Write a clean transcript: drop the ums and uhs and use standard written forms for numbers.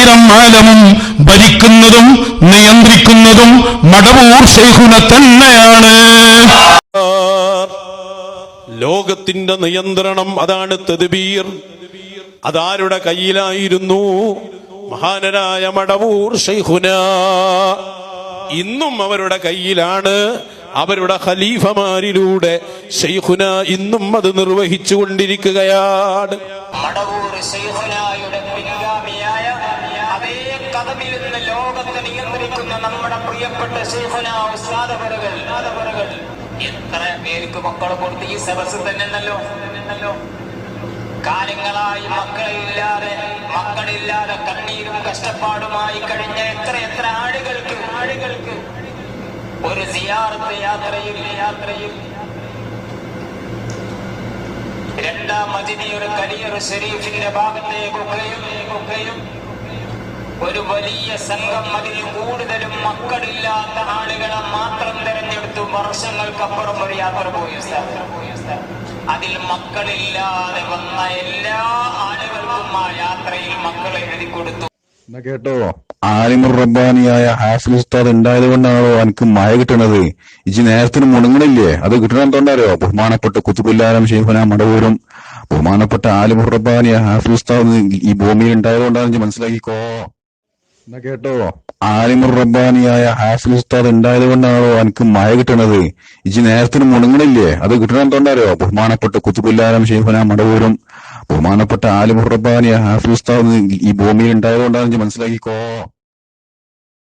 1000 ആലമും ഭരിക്കുന്നതും നിയന്ത്രിക്കുന്നതും മടവൂർ ശൈഖുന തന്നെയാണ്. ലോകത്തിന്റെ നിയന്ത്രണം അതാണ് തദ്ബീർ. അതാരുടെ കയ്യിലായിരുന്നു? മഹാനരായ മടവൂർ ശൈഖുന. ഇന്നും അവരുടെ കയ്യിലാണ്. അവരുടെ ഖലീഫമാരിലൂടെ ശൈഖുന ഇന്നും അത് നിർവഹിച്ചു കൊണ്ടിരിക്കുകയാണ്. മടവൂർ ശൈഖുനായുടെ പിൻഗാമിയായ അതേ കദമിൽ നിന്ന് ലോകത്തെ നിയന്ത്രിക്കുന്ന നമ്മുടെ പ്രിയപ്പെട്ട ശൈഖുന ഉസ്താദ് അവറുകൾ എത്ര പേർക്ക് മക്കളെ കൊടുത്ത് ഈ സദസ്സ് തന്നെന്നല്ലോ. കാലങ്ങളായി മക്കളില്ലാതെ കണ്ണീരും കഷ്ടപ്പാടുമായി കഴിഞ്ഞ എത്ര ആളുകൾക്ക് ഒരു സിയാറത്ത് യാത്രയിൽ രണ്ടാം മജിദി ഒരു കരിയർ ഷരീഫിന്റെ ഭാഗത്തേക്കൊക്കെയും ഒരു വലിയ സംഘം, അതിൽ കൂടുതലും മക്കളില്ലാത്ത ആളുകളെ മാത്രം തെരഞ്ഞെടുത്തു വർഷങ്ങൾക്കപ്പുറം ഒരു യാത്ര പോയി. അതിൽ മക്കളില്ലാതെ വന്ന എല്ലാ ആളുകൾക്കും ആ യാത്രയിൽ മക്കളെ എഴുതി കൊടുത്തു. കേട്ടോ, ആലിമുർ റബ്ബാനിയായ ഹാഫിൽ ഉസ്താദ് ഉണ്ടായത് കൊണ്ടാണോ എനിക്ക് മഴ കിട്ടണത്? ഇജ് നേരത്തിന് മുണങ്ങണില്ലേ? അത് കിട്ടണെന്തുകൊണ്ടാരോ? ബഹുമാനപ്പെട്ട കുത്തുബുല്ലാലം ശൈഖുന മടവൂരും ബഹുമാനപ്പെട്ട ആലിമുർ റബ്ബാനിയ ഹാഫിൽ ഉസ്താദ് ഈ ഭൂമിയിൽ ഉണ്ടായത് കൊണ്ടാണ് ഇജ് മനസ്സിലാക്കിക്കോ. എന്നാ കേട്ടോ, ആലിമുർ റബ്ബാനിയായ ഹാഫിൽ ഉസ്താദ് ഉണ്ടായത് കൊണ്ടാണോ എനിക്ക് മഴ കിട്ടണത്? ഇജ് നേരത്തിന് മുണങ്ങണില്ലേ? അത് കിട്ടണെന്തുകൊണ്ടാരോ? ബഹുമാനപ്പെട്ട കുത്തുബുല്ലാലം ശൈഖുന മടവൂരും ബഹുമാനപ്പെട്ട ആലിമുർ റബ്ബാനിയ ഹാഫിൽ ഉസ്താദ് ഈ ഭൂമിയിൽ ഉണ്ടായത് കൊണ്ടാണ് ഇജ് മനസ്സിലാക്കിക്കോ.